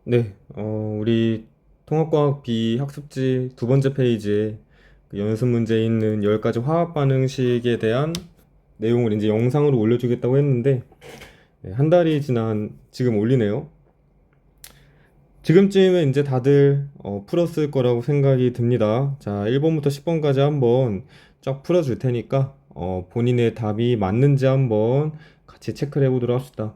네, 우리 통합과학 B 학습지 두 번째 페이지에 그 연습 문제에 있는 10가지 화학 반응식에 대한 내용을 이제 영상으로 올려주겠다고 했는데, 네, 한 달이 지난 지금 올리네요. 지금쯤에 이제 다들 풀었을 거라고 생각이 듭니다. 자, 1번부터 10번까지 한번 쫙 풀어줄 테니까 본인의 답이 맞는지 한번 같이 체크를 해보도록 합시다.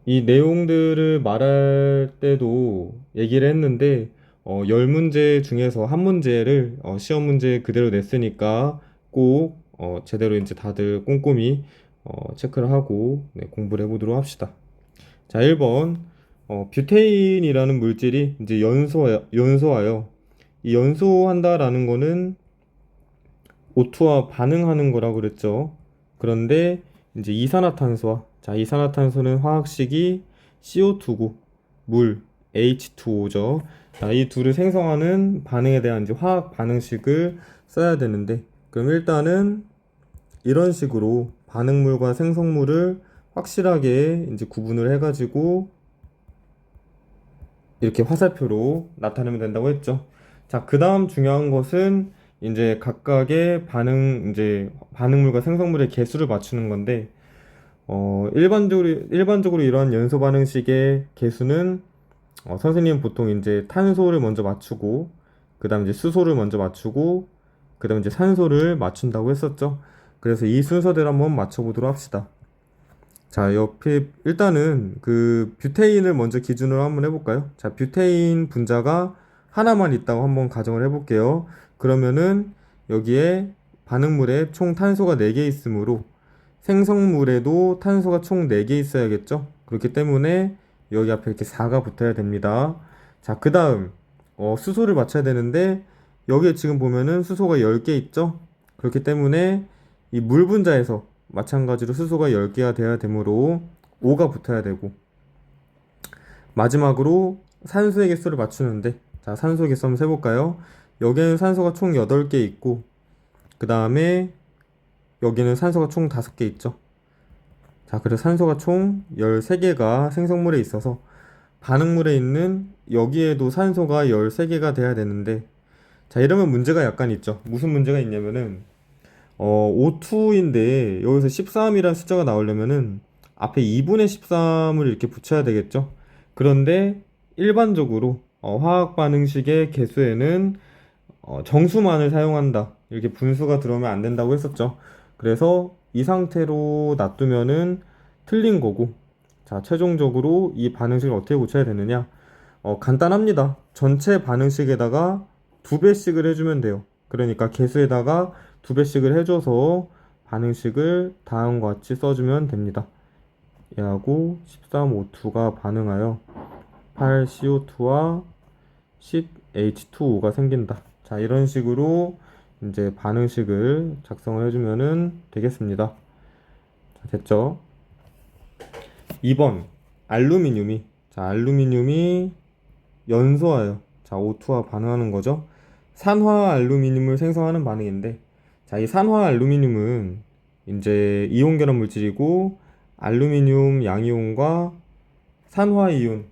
이 내용들을 말할 때도 얘기를 했는데, 10문제 중에서 한 문제를 시험 문제 그대로 냈으니까 꼭 제대로 이제 다들 꼼꼼히 체크를 하고 네, 공부를 해보도록 합시다. 자, 1번. 뷰테인이라는 물질이 이제 연소하여. 이 연소한다라는 거는 O2와 반응하는 거라고 그랬죠. 그런데 이제 이산화탄소와 자, 이산화탄소는 화학식이 CO2고 물 H2O죠. 자, 이 둘을 생성하는 반응에 대한 이제 화학 반응식을 써야 되는데 그럼 일단은 이런 식으로 반응물과 생성물을 확실하게 이제 구분을 해가지고 이렇게 화살표로 나타내면 된다고 했죠. 자, 그 다음 중요한 것은 이제 각각의 이제 반응물과 생성물의 개수를 맞추는 건데, 일반적으로 이러한 연소 반응식의 개수는, 선생님은 보통 이제 탄소를 먼저 맞추고, 그 다음 이제 수소를 먼저 맞추고, 그 다음 이제 산소를 맞춘다고 했었죠. 그래서 이 순서대로 한번 맞춰보도록 합시다. 자, 옆에 일단은 그 뷰테인을 먼저 기준으로 한번 해볼까요? 자, 뷰테인 분자가 하나만 있다고 한번 가정을 해볼게요. 그러면은 여기에 반응물에 총 탄소가 4개 있으므로 생성물에도 탄소가 총 4개 있어야겠죠? 그렇기 때문에 여기 앞에 이렇게 4가 붙어야 됩니다. 자, 그 다음 수소를 맞춰야 되는데 여기에 지금 보면은 수소가 10개 있죠? 그렇기 때문에 이 물 분자에서 마찬가지로 수소가 10개가 돼야 되므로 5가 붙어야 되고 마지막으로 산소의 개수를 맞추는데 자, 산소의 개수 한번 세볼까요? 여기에는 산소가 총 8개 있고 그 다음에 여기는 산소가 총 5개 있죠. 자, 그래서 산소가 총 13개가 생성물에 있어서 반응물에 있는 여기에도 산소가 13개가 돼야 되는데 자, 이러면 문제가 약간 있죠. 무슨 문제가 있냐면은 O2인데 여기서 13이라는 숫자가 나오려면은 앞에 2분의 13을 이렇게 붙여야 되겠죠. 그런데 일반적으로 화학 반응식의 개수에는 정수만을 사용한다. 이렇게 분수가 들어오면 안 된다고 했었죠. 그래서 이 상태로 놔두면은 틀린 거고. 자, 최종적으로 이 반응식을 어떻게 고쳐야 되느냐? 간단합니다. 전체 반응식에다가 2배씩을 해주면 돼요. 그러니까 개수에다가 2배씩을 해줘서 반응식을 다음과 같이 써주면 됩니다. 얘하고 13O2가 반응하여 8CO2와 10H2O가 생긴다. 자, 이런 식으로 이제 반응식을 작성을 해주면은 되겠습니다. 자, 됐죠? 2번 알루미늄이 연소하여 자, O2와 반응하는 거죠. 산화 알루미늄을 생성하는 반응인데 자, 이 산화 알루미늄은 이제 이온 결합 물질이고 알루미늄 양이온과 산화 이온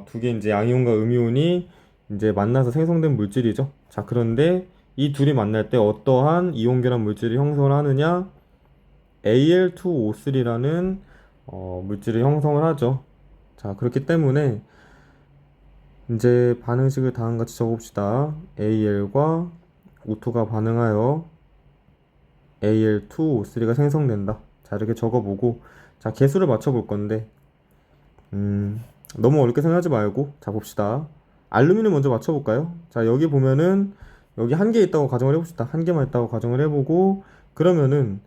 두 개 이제 양이온과 음이온이 이제 만나서 생성된 물질이죠. 자, 그런데 이 둘이 만날 때 어떠한 이온 결합 물질을 형성을 하느냐? Al2O3라는 물질을 형성을 하죠. 자, 그렇기 때문에 이제 반응식을 다음과 같이 적어봅시다. Al과 O2가 반응하여 Al2O3가 생성된다. 자, 이렇게 적어보고 자, 개수를 맞춰볼 건데 음, 너무 어렵게 생각하지 말고 자, 봅시다. 알루미늄 먼저 맞춰볼까요? 자, 여기 보면은 여기 한 개 있다고 가정을 해봅시다. 한 개만 있다고 가정을 해보고 그러면은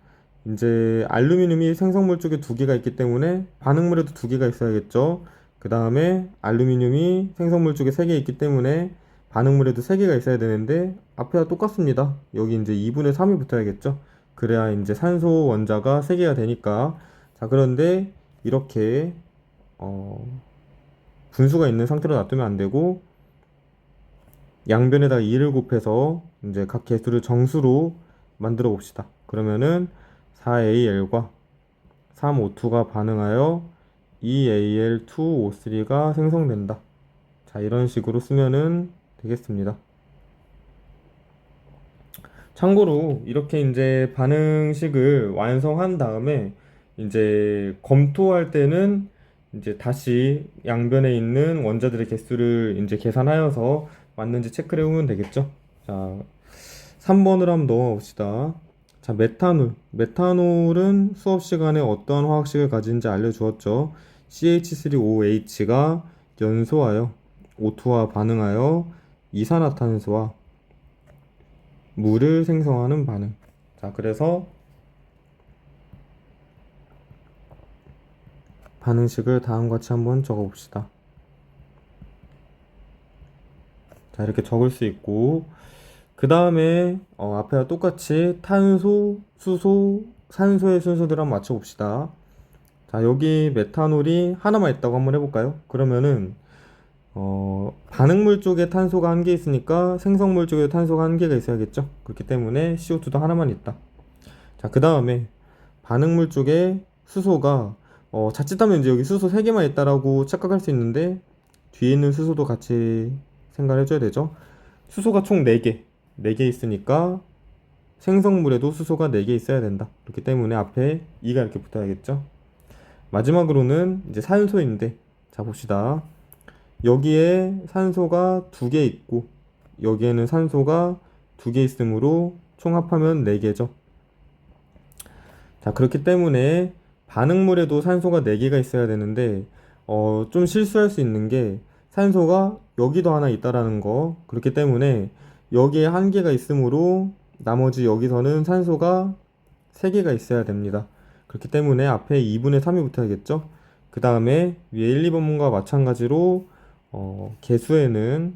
이제 알루미늄이 생성물 쪽에 2개가 있기 때문에 반응물에도 2개가 있어야겠죠. 그 다음에 알루미늄이 생성물 쪽에 3개 있기 때문에 반응물에도 3개가 있어야 되는데 앞에와 똑같습니다. 여기 이제 2분의 3이 붙어야겠죠. 그래야 이제 산소 원자가 3개가 되니까 자, 그런데 이렇게 어, 분수가 있는 상태로 놔두면 안 되고 양변에다가 2를 곱해서 이제 각 개수를 정수로 만들어 봅시다. 그러면은 4AL과 3O2가 반응하여 2Al2O3가 생성된다. 자, 이런 식으로 쓰면은 되겠습니다. 참고로 이렇게 이제 반응식을 완성한 다음에 이제 검토할 때는 이제 다시 양변에 있는 원자들의 개수를 이제 계산하여서 맞는지 체크를 해보면 되겠죠. 자, 3번으로 한번 넘어봅시다. 자, 메탄올. 메탄올은 수업 시간에 어떤 화학식을 가지는지 알려주었죠. CH3OH가 연소하여 O2와 반응하여 이산화탄소와 물을 생성하는 반응. 자, 그래서 반응식을 다음과 같이 한번 적어봅시다. 자, 이렇게 적을 수 있고, 그 다음에 앞에와 똑같이 탄소, 수소, 산소의 순서대로 한번 맞춰봅시다. 자, 여기 메탄올이 하나만 있다고 한번 해볼까요? 그러면은 반응물 쪽에 탄소가 한 개 있으니까 생성물 쪽에 탄소가 한 개가 있어야겠죠? 그렇기 때문에 CO2도 하나만 있다. 자, 그 다음에 반응물 쪽에 수소가 자칫하면 이제 여기 수소 3개만 있다라고 착각할 수 있는데 뒤에 있는 수소도 같이 생각을 해줘야 되죠. 수소가 총 4개, 4개 있으니까 생성물에도 수소가 4개 있어야 된다. 그렇기 때문에 앞에 2가 이렇게 붙어야겠죠. 마지막으로는 이제 산소인데, 자, 봅시다. 여기에 산소가 2개 있고 여기에는 산소가 2개 있으므로 총 합하면 4개죠. 자, 그렇기 때문에 반응물에도 산소가 4개가 있어야 되는데 좀 실수할 수 있는 게 산소가 여기도 하나 있다라는 거. 그렇기 때문에 여기에 1개가 있으므로 나머지 여기서는 산소가 3개가 있어야 됩니다. 그렇기 때문에 앞에 2분의 3이 붙어야겠죠. 그 다음에 위에 1, 2번문과 마찬가지로 개수에는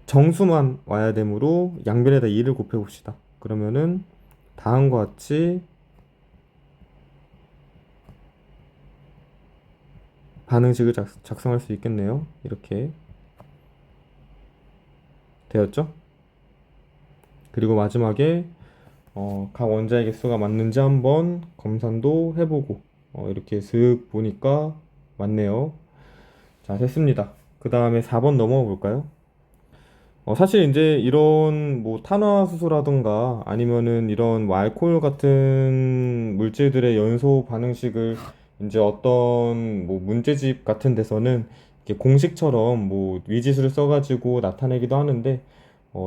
정수만 와야 되므로 양변에다 2를 곱해 봅시다. 그러면은 다음과 같이 반응식을 작성할 수 있겠네요. 이렇게 되었죠? 그리고 마지막에 각 원자의 개수가 맞는지 한번 검산도 해보고 이렇게 슥 보니까 맞네요. 자, 됐습니다. 그 다음에 4번 넘어가 볼까요? 사실 이제 이런 뭐 탄화수소라던가 아니면은 이런 뭐 알코올 같은 물질들의 연소 반응식을 이제 어떤 뭐 문제집 같은 데서는 이렇게 공식처럼 뭐 위지수를 써가지고 나타내기도 하는데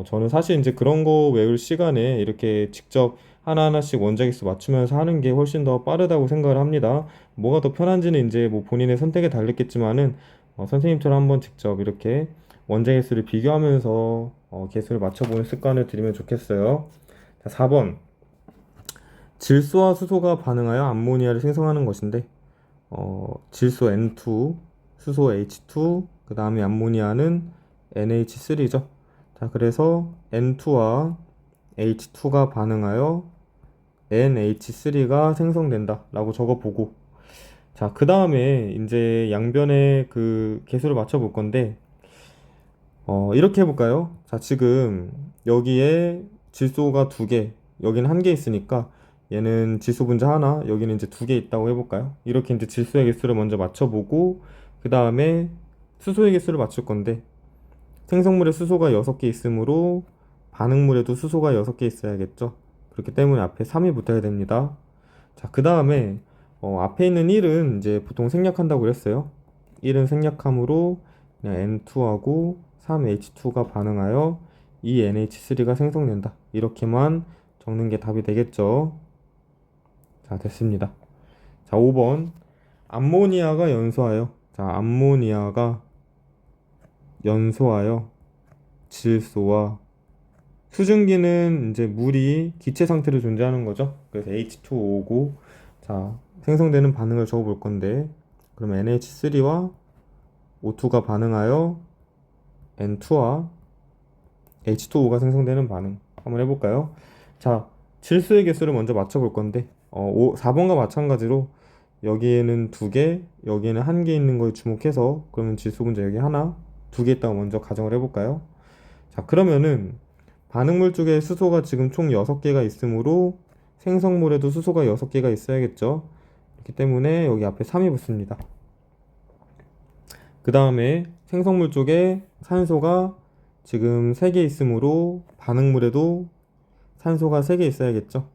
저는 사실 이제 그런 거 외울 시간에 이렇게 직접 하나하나씩 원자기수 맞추면서 하는 게 훨씬 더 빠르다고 생각을 합니다. 뭐가 더 편한지는 이제 뭐 본인의 선택에 달렸겠지만은 선생님처럼 한번 직접 이렇게 원자 개수를 비교하면서 개수를 맞춰보는 습관을 들이면 좋겠어요. 자, 4번. 질소와 수소가 반응하여 암모니아를 생성하는 것인데 질소 N2, 수소 H2, 그 다음에 암모니아는 NH3죠. 자, 그래서 N2와 H2가 반응하여 NH3가 생성된다 라고 적어보고, 자, 그 다음에 이제 양변의 그 개수를 맞춰볼 건데 이렇게 해볼까요? 자, 지금 여기에 질소가 2개, 여기는 1개 있으니까 얘는 질소 분자 하나, 여기는 이제 2개 있다고 해볼까요? 이렇게 이제 질소의 개수를 먼저 맞춰보고 그 다음에 수소의 개수를 맞출 건데 생성물에 수소가 6개 있으므로 반응물에도 수소가 6개 있어야겠죠? 그렇기 때문에 앞에 3이 붙어야 됩니다. 자, 그 다음에 앞에 있는 1은 이제 보통 생략한다고 그랬어요. 1은 생략하므로 그냥 N2하고 3H2가 반응하여 2NH3가 생성된다. 이렇게만 적는 게 답이 되겠죠. 자, 됐습니다. 자, 5번. 암모니아가 연소하여. 자, 암모니아가 연소하여 질소와 수증기는 이제 물이 기체 상태로 존재하는 거죠. 그래서 H2O고, 자, 생성되는 반응을 적어 볼 건데, 그러면 NH3와 O2가 반응하여 N2와 H2O가 생성되는 반응 한번 해볼까요? 자, 질소의 개수를 먼저 맞춰볼 건데 4번과 마찬가지로 여기에는 2개, 여기에는 1개 있는 걸 주목해서 그러면 질소 분자 여기 하나, 2개 있다고 먼저 가정을 해볼까요? 자, 그러면은 반응물 쪽에 수소가 지금 총 6개가 있으므로 생성물에도 수소가 6개가 있어야겠죠? 그렇기 때문에 여기 앞에 3이 붙습니다. 그 다음에 생성물 쪽에 산소가 지금 3개 있으므로 반응물에도 산소가 3개 있어야겠죠.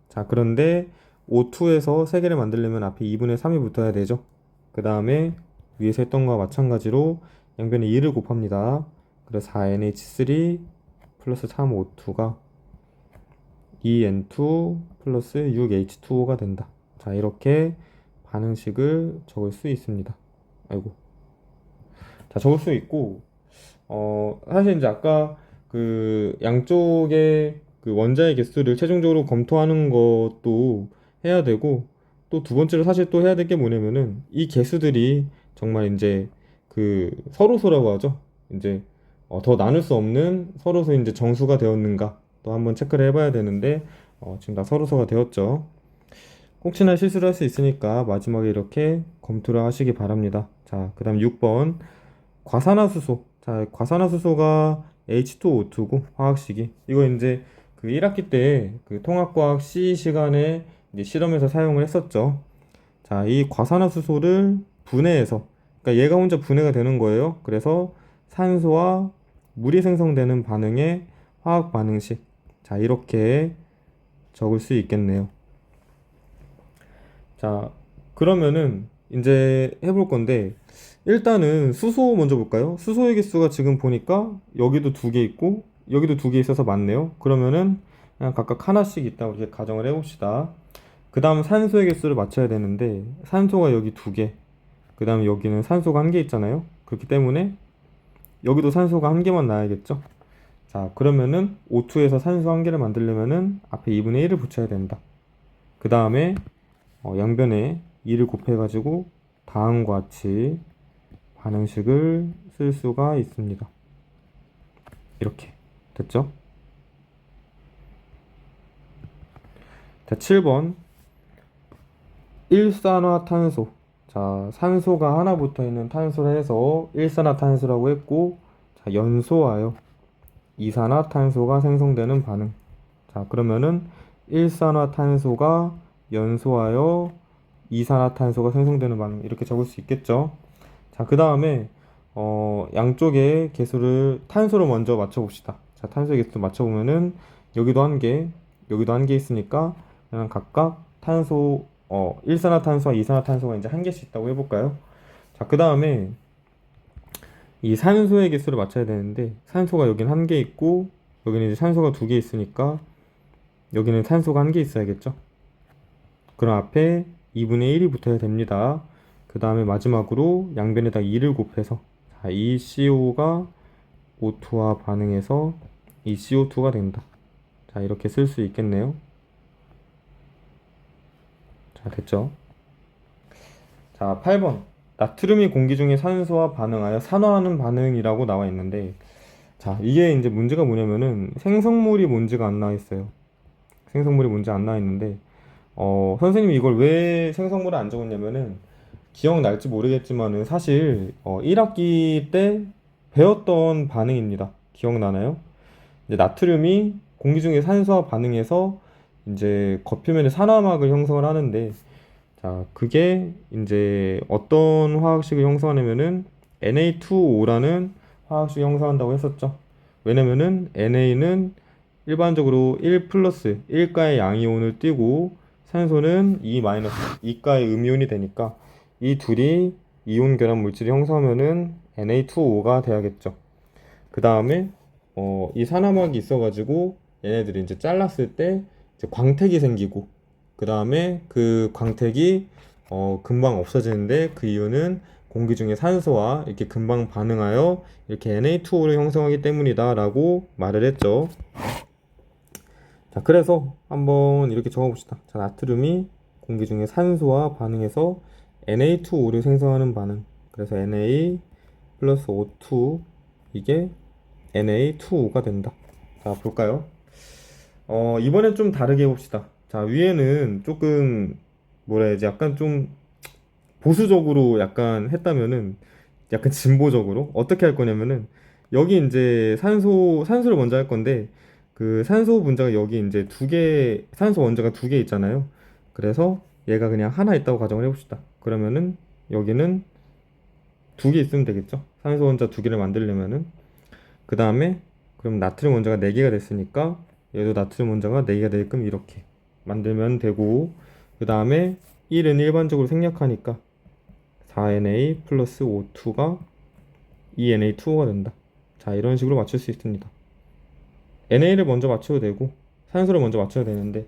자, 그런데 O2에서 3개를 만들려면 앞에 2분의 3이 붙어야 되죠. 그 다음에 위에서 했던 거와 마찬가지로 양변에 2를 곱합니다. 그래서 4NH3 플러스 3O2가 2N2 플러스 6H2O가 된다. 자, 이렇게 반응식을 적을 수 있습니다. 아이고. 자, 적을 수 있고, 사실 이제 아까 그 양쪽의 그 원자의 개수를 최종적으로 검토하는 것도 해야 되고, 또 두 번째로 사실 또 해야 될 게 뭐냐면은 이 개수들이 정말 이제 그 서로소라고 하죠. 이제 더 나눌 수 없는 서로소 이제 정수가 되었는가 또 한번 체크를 해봐야 되는데 지금 다 서로소가 되었죠. 혹시나 실수를 할 수 있으니까 마지막에 이렇게 검토를 하시기 바랍니다. 자, 그 다음 6번 과산화수소. 자, 과산화수소가 H2O2고 화학식이 이거 이제 그 1학기 때 그 통합과학 C 시간에 이제 실험에서 사용을 했었죠. 자, 이 과산화수소를 분해해서 그러니까 얘가 혼자 분해가 되는 거예요. 그래서 산소와 물이 생성되는 반응의 화학 반응식. 자, 이렇게 적을 수 있겠네요. 자, 그러면은 이제 해볼 건데 일단은 수소 먼저 볼까요? 수소의 개수가 지금 보니까 여기도 2개 있고 여기도 2개 있어서 맞네요. 그러면은 그냥 각각 하나씩 있다고 이렇게 가정을 해봅시다. 그 다음 산소의 개수를 맞춰야 되는데 산소가 여기 2개, 그 다음에 여기는 산소가 1개 있잖아요. 그렇기 때문에 여기도 산소가 1개만 나야겠죠. 자, 그러면은 O2에서 산소 1개를 만들려면은 앞에 2분의 1을 붙여야 된다. 그 다음에 양변에 2를 곱해가지고 다음과 같이 반응식을 쓸 수가 있습니다. 이렇게 됐죠? 자, 7번 일산화탄소. 자, 산소가 하나 붙어 있는 탄소를 해서 일산화탄소라고 했고, 자, 연소하여 이산화탄소가 생성되는 반응. 자, 그러면은 일산화탄소가 연소하여 이산화탄소가 생성되는 반응 이렇게 적을 수 있겠죠. 자, 그 다음에 양쪽의 개수를 탄소로 먼저 맞춰봅시다. 자, 탄소의 개수 맞춰보면은 여기도 1개, 여기도 1개 있으니까 그냥 각각 탄소 일산화탄소와 이산화탄소가 이제 1개씩 있다고 해볼까요? 자, 그 다음에 이 산소의 개수를 맞춰야 되는데 산소가 여긴 1개 있고 여기는 이제 산소가 2개 있으니까 여기는 산소가 1개 있어야겠죠. 그럼 앞에 2분의 1이 붙어야 됩니다. 그 다음에 마지막으로 양변에다 2를 곱해서 자, 이 CO가 O2와 반응해서 이 CO2가 된다. 자, 이렇게 쓸 수 있겠네요. 자, 됐죠? 자, 8번 나트륨이 공기 중에 산소와 반응하여 산화하는 반응이라고 나와 있는데 자, 이게 이제 문제가 뭐냐면은 생성물이 뭔지가 안 나와 있어요. 생성물이 뭔지 안 나와 있는데 선생님이 이걸 왜 생성물을 안 적었냐면은 기억날지 모르겠지만은 사실 1학기 때 배웠던 반응입니다. 기억나나요? 이제 나트륨이 공기 중에 산소와 반응해서 이제 겉표면에 산화막을 형성을 하는데 자, 그게 이제 어떤 화학식을 형성하냐면은 Na2O라는 화학식을 형성한다고 했었죠. 왜냐면은 Na 는 일반적으로 1 플러스 1가의 양이온을 띄고 산소는 2 마이너스 2가의 음이온이 되니까 이 둘이 이온 결합 물질이 형성하면은 Na2O가 돼야겠죠. 그 다음에 이 산화막이 있어가지고 얘네들이 이제 잘랐을 때 이제 광택이 생기고 그 다음에 그 광택이 금방 없어지는데 그 이유는 공기 중에 산소와 이렇게 금방 반응하여 이렇게 Na2O를 형성하기 때문이다 라고 말을 했죠. 자, 그래서 한번 이렇게 적어봅시다. 자, 나트륨이 공기 중에 산소와 반응해서 Na2O를 생성하는 반응. 그래서 Na 플러스 O2 이게 Na2O가 된다. 자, 볼까요? 이번엔 좀 다르게 해봅시다. 자, 위에는 조금 뭐라 해야지 약간 좀 보수적으로 약간 했다면은 약간 진보적으로 어떻게 할 거냐면은 여기 이제 산소를 먼저 할 건데 그 산소 분자가 여기 이제 산소 원자가 2개 있잖아요. 그래서 얘가 그냥 하나 있다고 가정을 해봅시다. 그러면은 여기는 두 개 있으면 되겠죠. 산소 원자 두 개를 만들려면은. 그 다음에 그럼 나트륨 원자가 4개가 됐으니까 얘도 나트륨 원자가 4개가 되게끔 이렇게 만들면 되고, 그 다음에 1은 일반적으로 생략하니까 4Na 플러스 O2가 2Na2O가 된다. 자, 이런 식으로 맞출 수 있습니다. NA를 먼저 맞춰도 되고 산소를 먼저 맞춰야 되는데,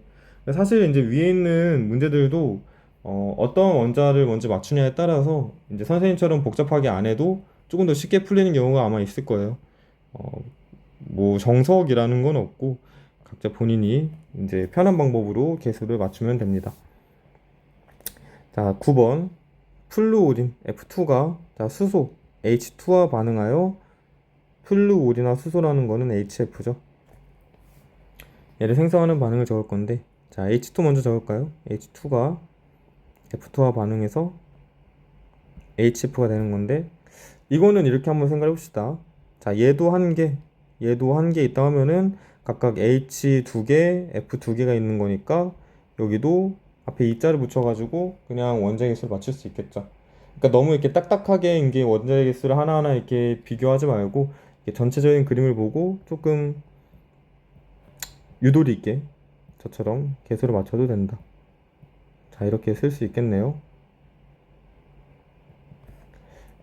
사실 이제 위에 있는 문제들도 떤 원자를 먼저 맞추냐에 따라서 이제 선생님처럼 복잡하게 안 해도 조금 더 쉽게 풀리는 경우가 아마 있을 거예요. 어, 뭐 정석이라는 건 없고 각자 본인이 이제 편한 방법으로 개수를 맞추면 됩니다. 자, 9번 플루오린 F2가 자, 수소 H2와 반응하여 플루오린화 수소라는 거는 HF죠. 얘를 생성하는 반응을 적을 건데, 자, H2 먼저 적을까요? H2가 F2와 반응해서 HF가 되는 건데, 이거는 이렇게 한번 생각해 봅시다. 자, 얘도 한 개 있다 하면은 각각 H 2개, F 2개가 있는 거니까 여기도 앞에 이자를 붙여가지고 그냥 원자의 개수를 맞출 수 있겠죠. 그러니까 너무 이렇게 딱딱하게 이게 원자의 개수를 하나하나 이렇게 비교하지 말고 이렇게 전체적인 그림을 보고 조금 유도리 있게 저처럼 개수를 맞춰도 된다. 자, 이렇게 쓸 수 있겠네요.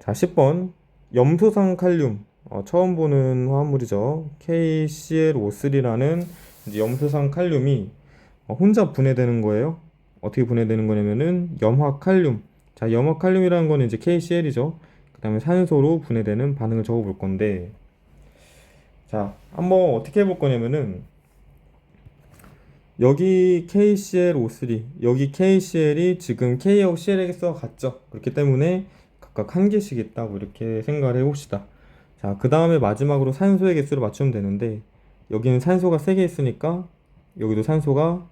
자, 10번 염소산 칼륨, 처음 보는 화합물이죠. KClO3라는 이제 염소산 칼륨이 혼자 분해되는 거예요. 어떻게 분해되는 거냐면은 염화칼륨. 자, 염화칼륨이라는 거는 이제 KCl이죠. 그 다음에 산소로 분해되는 반응을 적어 볼 건데, 자, 한번 어떻게 해볼 거냐면은 여기 KClO3, 여기 KCl이 지금 K하고 CL에서 같죠. 그렇기 때문에 각각 한 개씩 있다고 이렇게 생각을 해봅시다. 자, 그 다음에 마지막으로 산소의 개수를 맞추면 되는데, 여기는 산소가 3개 있으니까 여기도 산소가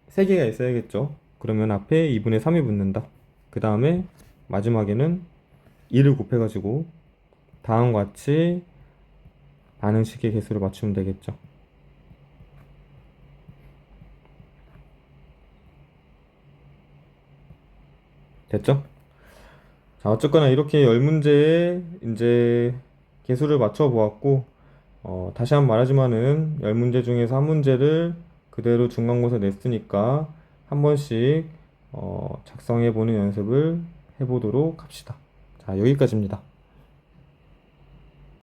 3개가 있어야겠죠. 그러면 앞에 2분의 3이 붙는다. 그 다음에 마지막에는 2를 곱해가지고 다음과 같이 반응식의 개수를 맞추면 되겠죠. 됐죠? 자, 어쨌거나 이렇게 10문제에 이제 개수를 맞춰 보았고, 다시 한번 말하지만은 10문제 중에서 한 문제를 그대로 중간고사 냈으니까 한 번씩 작성해 보는 연습을 해보도록 합시다. 자, 여기까지입니다.